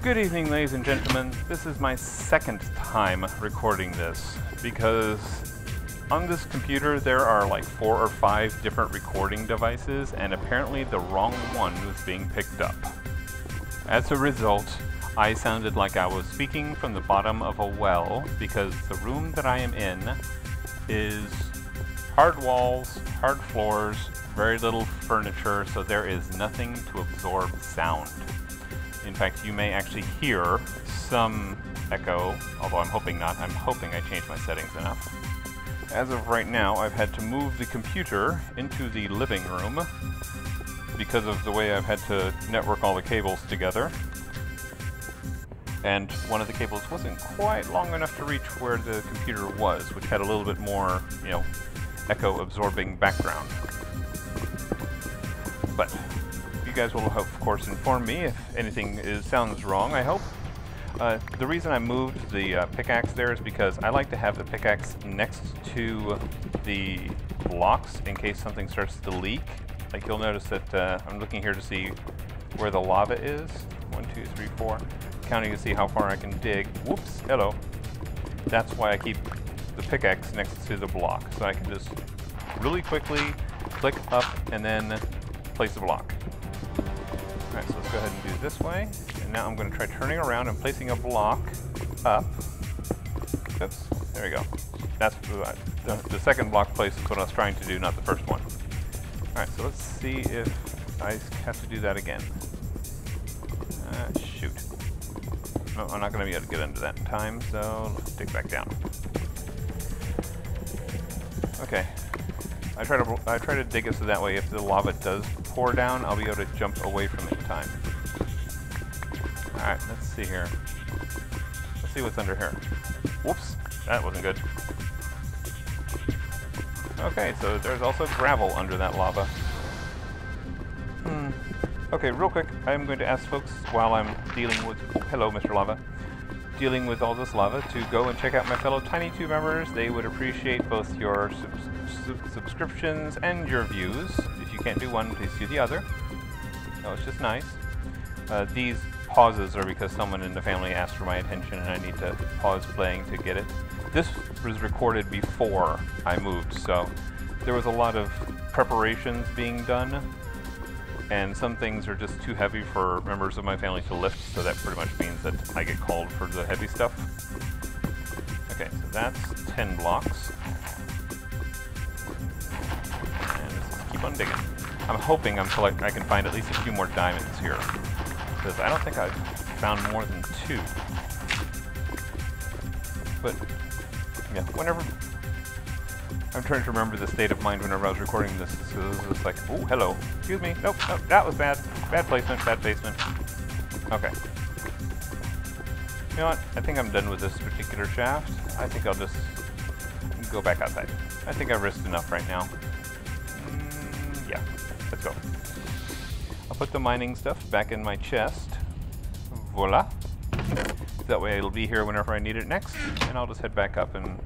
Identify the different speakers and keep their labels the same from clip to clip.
Speaker 1: Good evening, ladies and gentlemen. This is my second time recording this because on this computer there are like 4 or 5 different recording devices, and apparently the wrong one was being picked up. As a result, I sounded like I was speaking from the bottom of a well because the room that I am in is hard walls, hard floors, very little furniture, so there is nothing to absorb sound. In fact, you may actually hear some echo, although I'm hoping not. I'm hoping I changed my settings enough. As of right now, I've had to move the computer into the living room because of the way I've had to network all the cables together. And one of the cables wasn't quite long enough to reach where the computer was, which had a little bit more, echo-absorbing background. But you guys will, of course, inform me if anything sounds wrong, I hope. The reason I moved the pickaxe there is because I like to have the pickaxe next to the blocks in case something starts to leak. Like, you'll notice that I'm looking here to see where the lava is. 1, 2, 3, 4. Counting to see how far I can dig. Whoops, hello. That's why I keep the pickaxe next to the block, so I can just really quickly click up and then place the block. Alright, so let's go ahead and do it this way. And now I'm going to try turning around and placing a block up. Oops, there we go. That's the second block place is what I was trying to do, not the first one. Alright, so let's see if I have to do that again. Shoot. No, I'm not going to be able to get into that in time, so let's dig back down. Okay. I try to dig it so that way if the lava does pour down, I'll be able to jump away from it in time. Alright, let's see here. Let's see what's under here. Whoops, that wasn't good. Okay, so there's also gravel under that lava. Okay, real quick, I'm going to ask folks while I'm dealing with... Oh, hello, Mr. Lava. Dealing with all this lava to go and check out my fellow TinyTube members. They would appreciate both your subscriptions and your views. If you can't do one, please do the other. No, it's just nice. These pauses are because someone in the family asked for my attention and I need to pause playing to get it. This was recorded before I moved, so there was a lot of preparations being done. And some things are just too heavy for members of my family to lift, so that pretty much means that I get called for the heavy stuff. Okay, so that's 10 blocks. And let's just keep on digging. I'm hoping I can find at least a few more diamonds here, because I don't think I've found more than 2. But, yeah, whenever... I'm trying to remember the state of mind whenever I was recording this. So it was just like, oh, hello. Excuse me. Nope, nope, that was bad. Bad placement, bad placement. Okay. You know what? I think I'm done with this particular shaft. I think I'll just go back outside. I think I've risked enough right now. Yeah, let's go. I'll put the mining stuff back in my chest. Voila. That way it'll be here whenever I need it next. And I'll just head back up and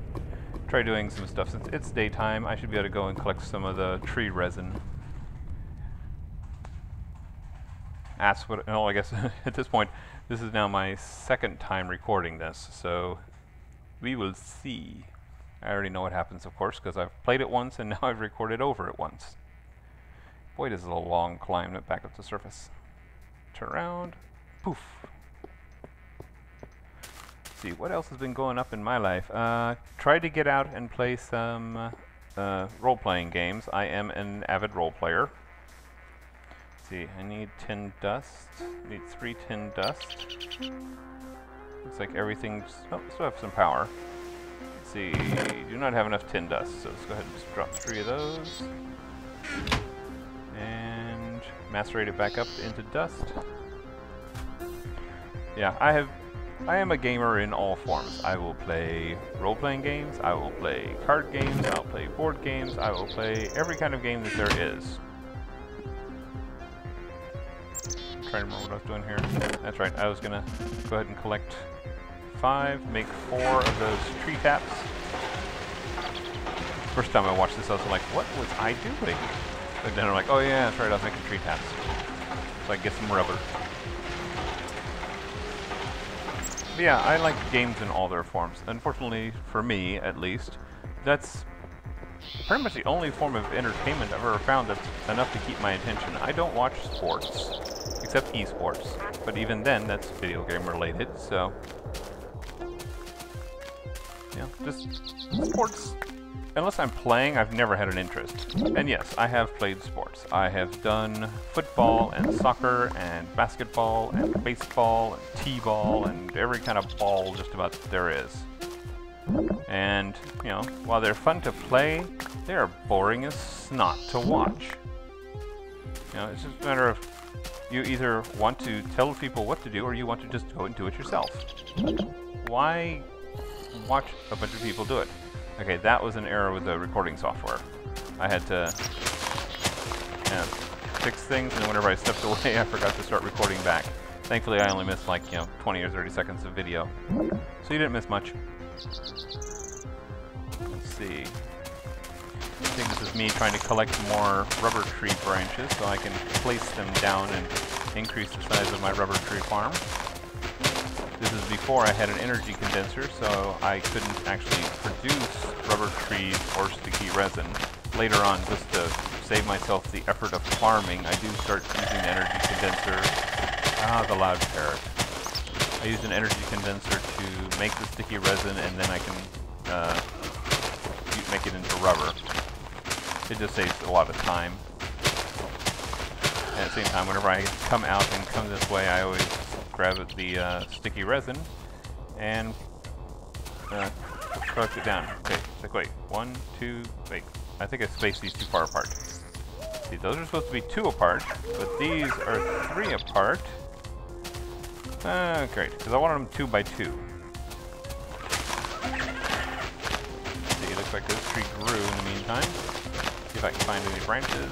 Speaker 1: try doing some stuff. Since it's daytime, I should be able to go and collect some of the tree resin. That's what, no, I guess at this point, this is now my second time recording this, so we will see. I already know what happens, of course, because I've played it once and now I've recorded over it once. Boy, this is a long climb back up to the surface. Turn around, poof. See what else has been going up in my life. Tried to get out and play some role-playing games. I am an avid role player. Let's see, I need tin dust. Need 3 tin dust. Looks like everything's... Oh, still have some power. Let's see, do not have enough tin dust, so let's go ahead and just drop 3 of those. And macerate it back up into dust. Yeah, I am a gamer in all forms. I will play role-playing games, I will play card games, I'll play board games, I will play every kind of game that there is. I'm trying to remember what I was doing here. That's right, I was gonna go ahead and collect 5, make 4 of those tree taps. First time I watched this, I was like, what was I doing? But then I'm like, oh yeah, that's right, I was making tree taps. So I can get some rubber. yeah, I like games in all their forms. Unfortunately, for me, at least, that's pretty much the only form of entertainment I've ever found that's enough to keep my attention. I don't watch sports, except esports. But even then, that's video game related, so... yeah, just sports. Unless I'm playing, I've never had an interest. And yes, I have played sports. I have done football and soccer and basketball and baseball and t-ball and every kind of ball just about there is. And, you know, while they're fun to play, they are boring as snot to watch. You know, it's just a matter of you either want to tell people what to do or you want to just go and do it yourself. Why watch a bunch of people do it? Okay, that was an error with the recording software. I had to fix things, and whenever I stepped away, I forgot to start recording back. Thankfully, I only missed like, 20 or 30 seconds of video. So you didn't miss much. Let's see. I think this is me trying to collect more rubber tree branches so I can place them down and increase the size of my rubber tree farm. This is before I had an energy condenser, so I couldn't actually produce rubber trees or sticky resin. Later on, just to save myself the effort of farming, I do start using the energy condenser. Ah, the loud parrot. I use an energy condenser to make the sticky resin, and then I can make it into rubber. It just saves a lot of time. And at the same time, whenever I come out and come this way, I always grab the sticky resin and collect it down. Okay, it's like, wait, 1, 2, wait. I think I spaced these too far apart. See, those are supposed to be 2 apart, but these are 3 apart. Great, because I wanted them 2 by 2. See, it looks like this tree grew in the meantime. See if I can find any branches.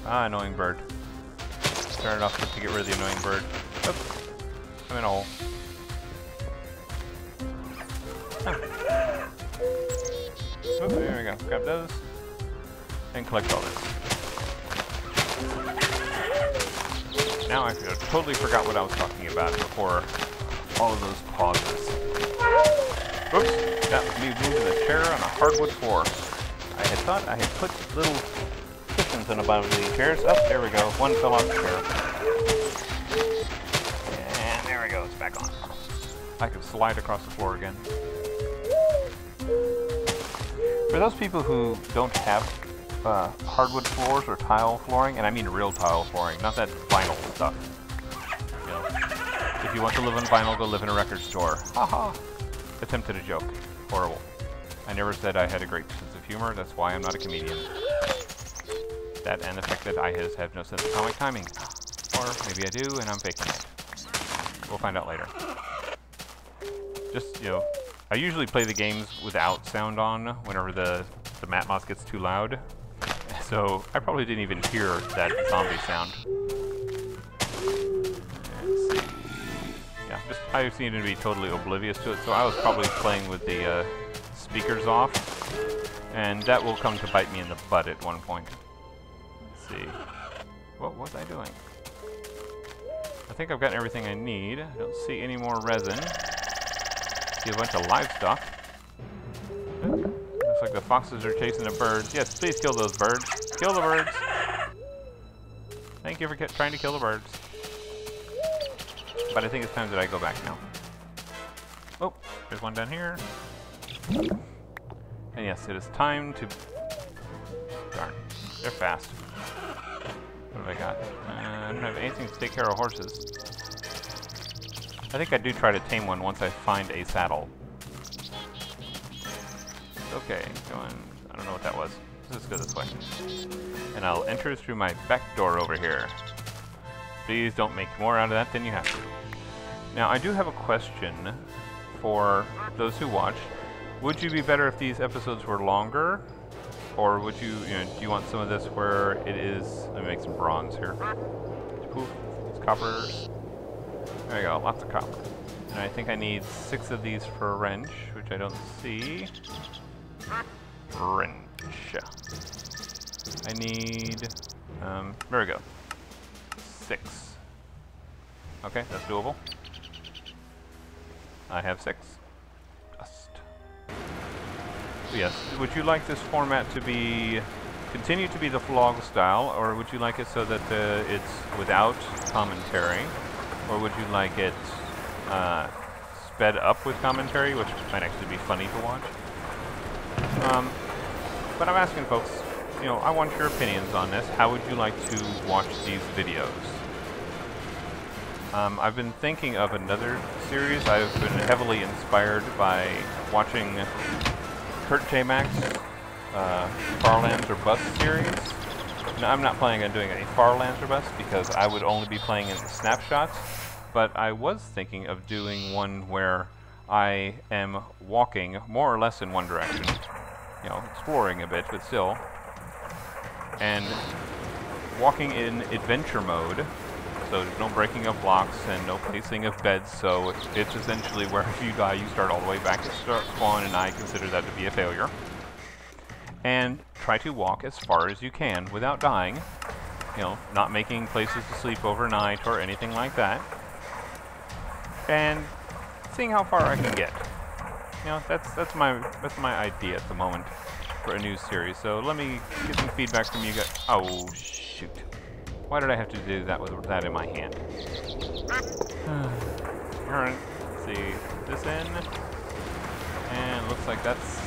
Speaker 1: Ah, annoying bird. Started off to get rid of the annoying bird. Oops, I'm in a hole. Oh. Oops, there we go. Grab those and collect all this. Now I totally forgot what I was talking about before all of those pauses. Oops, that was me moving the chair on a hardwood floor. I had thought I had put little cushions on the bottom of these chairs. Oh, there we go. One fell off the chair. And there we go. It's back on. I can slide across the floor again. For those people who don't have hardwood floors or tile flooring, and I mean real tile flooring, not that vinyl stuff. You know, if you want to live on vinyl, go live in a record store. Haha. Attempted a joke. Horrible. I never said I had a great sense of humor. That's why I'm not a comedian. That and the fact that I have no sense of comic timing. Or maybe I do, and I'm faking it. We'll find out later. Just, you know, I usually play the games without sound on whenever the map mouse gets too loud. So I probably didn't even hear that zombie sound. Let's see. Yeah, just I seem to be totally oblivious to it, so I was probably playing with the speakers off, and that will come to bite me in the butt at one point. Let's see. What was I doing? I think I've got everything I need. I don't see any more resin. See a bunch of livestock. Looks like the foxes are chasing the birds. Yes, please kill those birds. Kill the birds. Thank you for trying to kill the birds. But I think it's time that I go back now. Oh, there's one down here. And yes, it is time to... Darn, they're fast. What have I got? I don't have anything to take care of horses. I think I do try to tame one once I find a saddle. Okay, going... I don't know what that was. Let's go this way. And I'll enter through my back door over here. Please don't make more out of that than you have to. Now, I do have a question for those who watch. Would you be better if these episodes were longer? Or would you, do you want some of this where it is... Let me make some bronze here. Poof, it's copper. There you go, lots of copper. And I think I need 6 of these for a wrench, which I don't see. Wrench. I need... there we go. 6. Okay, that's doable. I have 6. Dust. So yes, would you like this format to be continue to be the vlog style, or would you like it so that it's without commentary, or would you like it sped up with commentary, which might actually be funny to watch? But I'm asking folks, you know, I want your opinions on this. How would you like to watch these videos? I've been thinking of another series. I've been heavily inspired by watching Kurt J. Mack's Farlands or Bust series. No, I'm not planning on doing any Farlands or Bust because I would only be playing in snapshots, but I was thinking of doing one where I am walking more or less in one direction, you know, exploring a bit, but still, and walking in adventure mode, so no breaking of blocks and no placing of beds, so it's essentially where if you die you start all the way back at spawn, and I consider that to be a failure. And try to walk as far as you can without dying, you know, not making places to sleep overnight or anything like that, and seeing how far I can get. You know, that's my idea at the moment for a new series. So let me get some feedback from you guys. Oh shoot! Why did I have to do that with that in my hand? Alright, let's see this in, and it looks like that's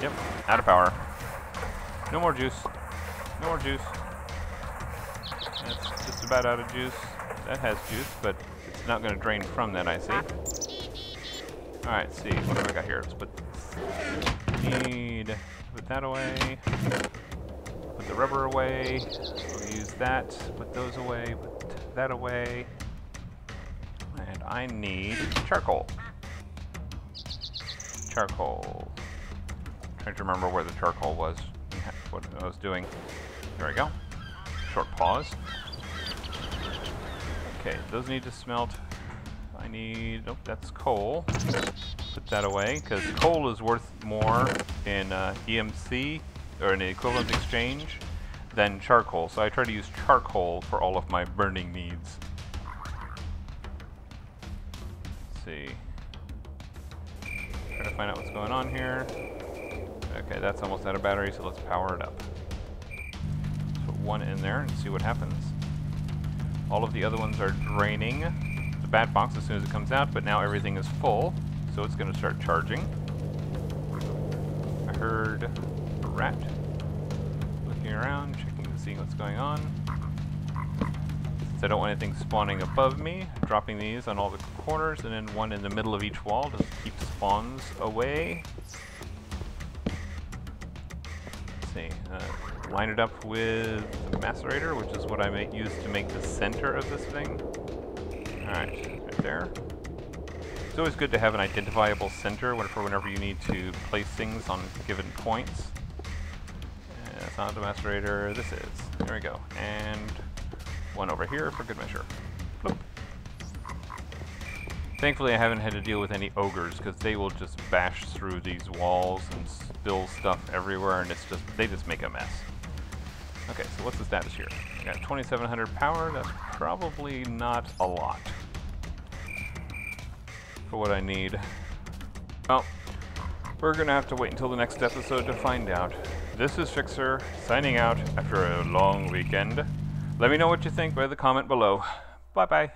Speaker 1: yep, out of power. No more juice. No more juice. That's just about out of juice. That has juice, but it's not going to drain from that, I see. Alright, see, what have I got here? Let's put this. Need to put that away. Put the rubber away. We'll use that. Put those away. Put that away. And I need charcoal. Charcoal. Trying to remember where the charcoal was. What I was doing. There we go. Short pause. Okay, those need to smelt. I need, nope, that's coal. Put that away, because coal is worth more in EMC, or in the equivalent exchange, than charcoal. So I try to use charcoal for all of my burning needs. Let's see. Try to find out what's going on here. Okay, that's almost out of battery, so let's power it up. Put one in there and see what happens. All of the other ones are draining the bat box as soon as it comes out, but now everything is full, so it's going to start charging. I heard a rat looking around, checking to see what's going on. Since I don't want anything spawning above me, dropping these on all the corners, and then one in the middle of each wall to keep spawns away. Let's see. Line it up with the macerator, which is what I might use to make the center of this thing. Alright, right there. It's always good to have an identifiable center for whenever you need to place things on given points. That's not the macerator, this is. There we go. And one over here for good measure. Bloop. Thankfully I haven't had to deal with any ogres, because they will just bash through these walls and spill stuff everywhere, and they just make a mess. Okay, so what's the status here? I got 2700 power. That's probably not a lot for what I need. Well, we're gonna have to wait until the next episode to find out. This is Phicksur, signing out after a long weekend. Let me know what you think by the comment below. Bye-bye.